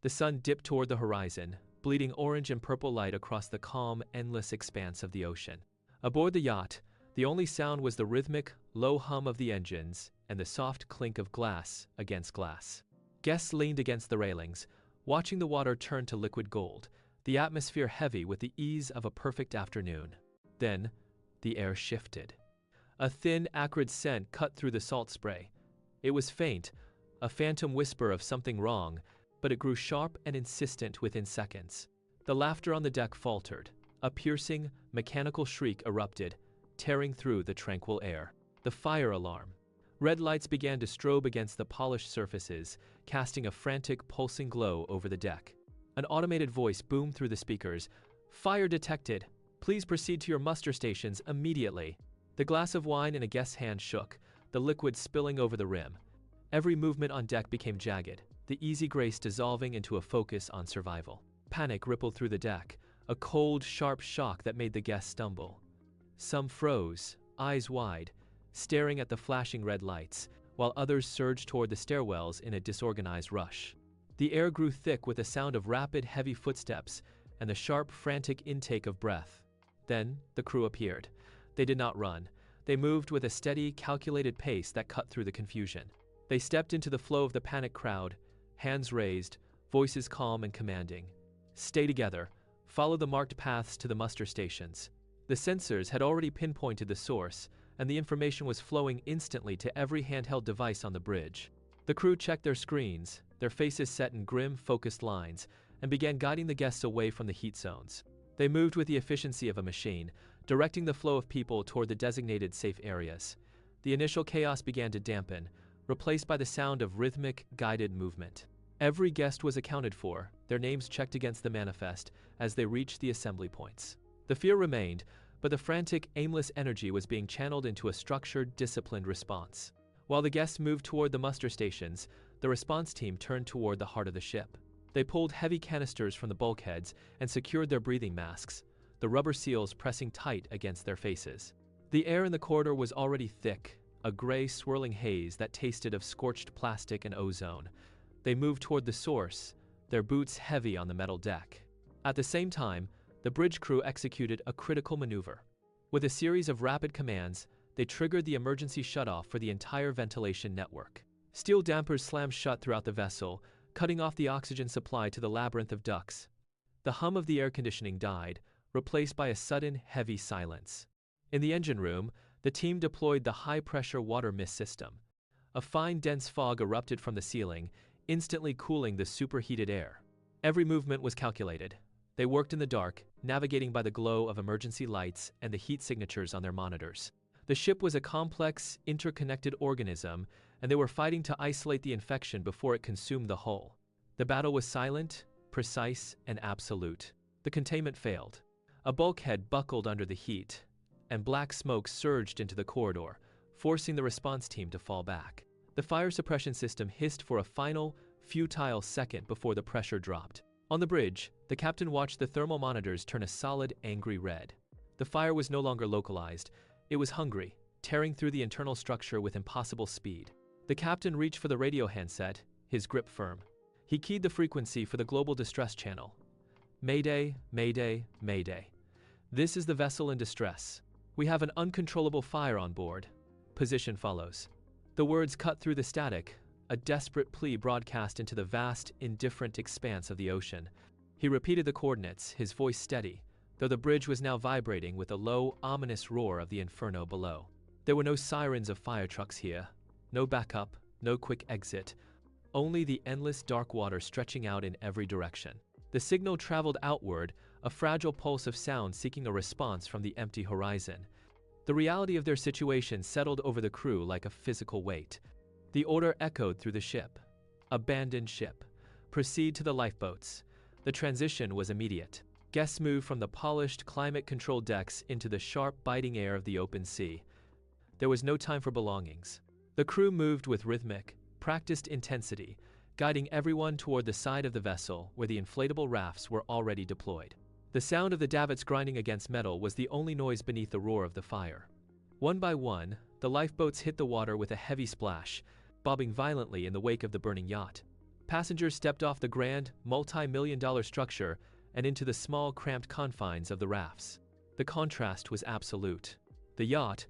The sun dipped toward the horizon, bleeding orange and purple light across the calm, endless expanse of the ocean. Aboard the yacht, the only sound was the rhythmic, low hum of the engines and the soft clink of glass against glass. Guests leaned against the railings, watching the water turn to liquid gold, the atmosphere heavy with the ease of a perfect afternoon. Then, the air shifted. A thin, acrid scent cut through the salt spray. It was faint, a phantom whisper of something wrong, but it grew sharp and insistent within seconds. The laughter on the deck faltered. A piercing, mechanical shriek erupted, tearing through the tranquil air. The fire alarm. Red lights began to strobe against the polished surfaces, casting a frantic, pulsing glow over the deck. An automated voice boomed through the speakers. "Fire detected. Please proceed to your muster stations immediately." The glass of wine in a guest's hand shook, the liquid spilling over the rim. Every movement on deck became jagged, the easy grace dissolving into a focus on survival. Panic rippled through the deck, a cold, sharp shock that made the guests stumble. Some froze, eyes wide, staring at the flashing red lights, while others surged toward the stairwells in a disorganized rush. The air grew thick with the sound of rapid, heavy footsteps and the sharp, frantic intake of breath. Then, the crew appeared. They did not run. They moved with a steady, calculated pace that cut through the confusion. They stepped into the flow of the panicked crowd, hands raised, voices calm and commanding. "Stay together. Follow the marked paths to the muster stations." The sensors had already pinpointed the source, and the information was flowing instantly to every handheld device on the bridge. The crew checked their screens, their faces set in grim, focused lines, and began guiding the guests away from the heat zones. They moved with the efficiency of a machine, directing the flow of people toward the designated safe areas. The initial chaos began to dampen, replaced by the sound of rhythmic, guided movement. Every guest was accounted for, their names checked against the manifest as they reached the assembly points. The fear remained, but the frantic, aimless energy was being channeled into a structured, disciplined response. While the guests moved toward the muster stations, the response team turned toward the heart of the ship. They pulled heavy canisters from the bulkheads and secured their breathing masks, the rubber seals pressing tight against their faces. The air in the corridor was already thick, a gray, swirling haze that tasted of scorched plastic and ozone. They moved toward the source, their boots heavy on the metal deck. At the same time, the bridge crew executed a critical maneuver. With a series of rapid commands, they triggered the emergency shutoff for the entire ventilation network. Steel dampers slammed shut throughout the vessel, cutting off the oxygen supply to the labyrinth of ducts. The hum of the air conditioning died, replaced by a sudden, heavy silence. In the engine room, the team deployed the high-pressure water mist system. A fine, dense fog erupted from the ceiling, instantly cooling the superheated air. Every movement was calculated. They worked in the dark, navigating by the glow of emergency lights and the heat signatures on their monitors. The ship was a complex, interconnected organism, and they were fighting to isolate the infection before it consumed the hull. The battle was silent, precise, and absolute. The containment failed. A bulkhead buckled under the heat, and black smoke surged into the corridor, forcing the response team to fall back. The fire suppression system hissed for a final, futile second before the pressure dropped. On the bridge, the captain watched the thermal monitors turn a solid, angry red. The fire was no longer localized. It was hungry, tearing through the internal structure with impossible speed. The captain reached for the radio handset, his grip firm. He keyed the frequency for the global distress channel. "Mayday, mayday, mayday. This is the vessel in distress. We have an uncontrollable fire on board. Position follows." The words cut through the static, a desperate plea broadcast into the vast, indifferent expanse of the ocean. He repeated the coordinates, his voice steady, though the bridge was now vibrating with the low, ominous roar of the inferno below. There were no sirens of fire trucks here, no backup, no quick exit, only the endless dark water stretching out in every direction. The signal traveled outward, a fragile pulse of sound seeking a response from the empty horizon. The reality of their situation settled over the crew like a physical weight. The order echoed through the ship. Abandon ship. Proceed to the lifeboats. The transition was immediate. Guests moved from the polished, climate-controlled decks into the sharp, biting air of the open sea. There was no time for belongings. The crew moved with rhythmic, practiced intensity, guiding everyone toward the side of the vessel where the inflatable rafts were already deployed. The sound of the davits grinding against metal was the only noise beneath the roar of the fire. One by one, the lifeboats hit the water with a heavy splash, bobbing violently in the wake of the burning yacht. Passengers stepped off the grand, multi-million-dollar structure and into the small, cramped confines of the rafts. The contrast was absolute. The yacht,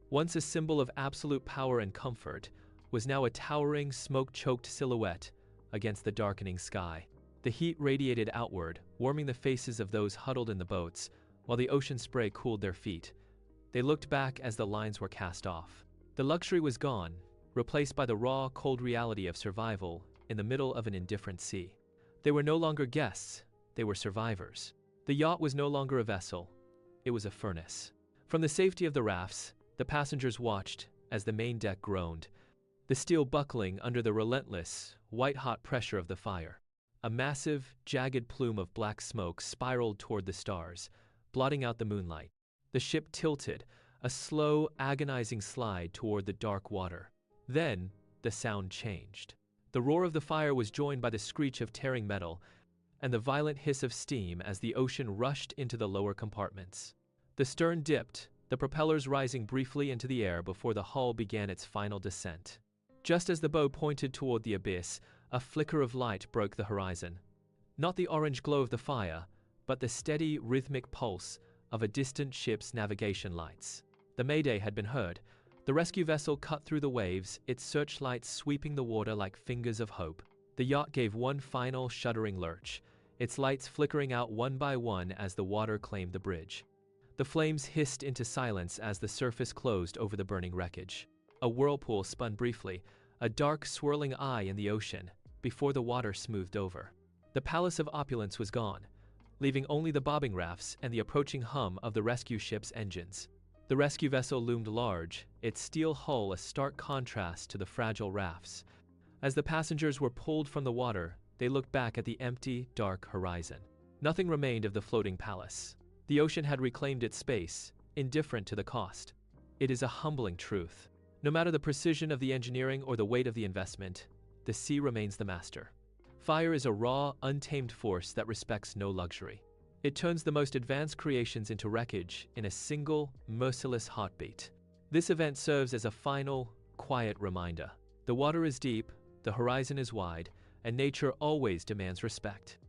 once a symbol of absolute power and comfort, was now a towering, smoke-choked silhouette against the darkening sky. The heat radiated outward, warming the faces of those huddled in the boats, while the ocean spray cooled their feet. They looked back as the lines were cast off. The luxury was gone, replaced by the raw, cold reality of survival in the middle of an indifferent sea. They were no longer guests, they were survivors. The yacht was no longer a vessel, it was a furnace. From the safety of the rafts, the passengers watched as the main deck groaned, the steel buckling under the relentless, white-hot pressure of the fire. A massive, jagged plume of black smoke spiraled toward the stars, blotting out the moonlight. The ship tilted, a slow, agonizing slide toward the dark water. Then, the sound changed. The roar of the fire was joined by the screech of tearing metal and the violent hiss of steam as the ocean rushed into the lower compartments. The stern dipped, the propellers rising briefly into the air before the hull began its final descent. Just as the bow pointed toward the abyss, a flicker of light broke the horizon. Not the orange glow of the fire, but the steady, rhythmic pulse of a distant ship's navigation lights. The mayday had been heard. The rescue vessel cut through the waves, its searchlights sweeping the water like fingers of hope. The yacht gave one final, shuddering lurch, its lights flickering out one by one as the water claimed the bridge. The flames hissed into silence as the surface closed over the burning wreckage. A whirlpool spun briefly, a dark, swirling eye in the ocean, before the water smoothed over. The palace of opulence was gone, leaving only the bobbing rafts and the approaching hum of the rescue ship's engines. The rescue vessel loomed large, its steel hull a stark contrast to the fragile rafts. As the passengers were pulled from the water, they looked back at the empty, dark horizon. Nothing remained of the floating palace. The ocean had reclaimed its space, indifferent to the cost. It is a humbling truth. No matter the precision of the engineering or the weight of the investment, the sea remains the master. Fire is a raw, untamed force that respects no luxury. It turns the most advanced creations into wreckage in a single, merciless heartbeat. This event serves as a final, quiet reminder. The water is deep, the horizon is wide, and nature always demands respect.